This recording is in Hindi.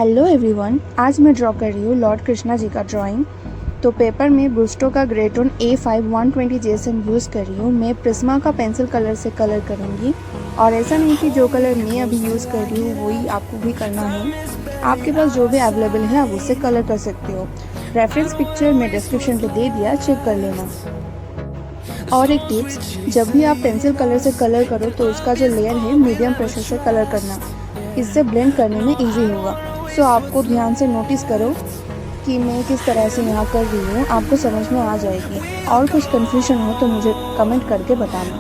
हेलो एवरीवन, आज मैं ड्रॉ कर रही हूँ लॉर्ड कृष्णा जी का ड्राइंग। तो पेपर में ब्रूस्टो का grey tone A5 120 Jason use कर रही हूँ। मैं प्रिज्मा का पेंसिल कलर से कलर करूँगी और ऐसा नहीं कि जो कलर मैं अभी यूज़ कर रही हूँ वही आपको भी करना है। आपके पास जो भी अवेलेबल है आप उससे कलर कर सकते हो। रेफरेंस पिक्चर मैं डिस्क्रिप्शन पे दे दिया, चेक कर लेना। और एक टिप्स, जब भी आप पेंसिल कलर से कलर करो तो उसका जो लेयर है मीडियम प्रेशर से कलर करना, इससे ब्लेंड करने में इजी होगा। सो आपको ध्यान से नोटिस करो कि मैं किस तरह से यहाँ कर रही हूँ, आपको समझ में आ जाएगी। और कुछ कंफ्यूजन हो तो मुझे कमेंट करके बताना।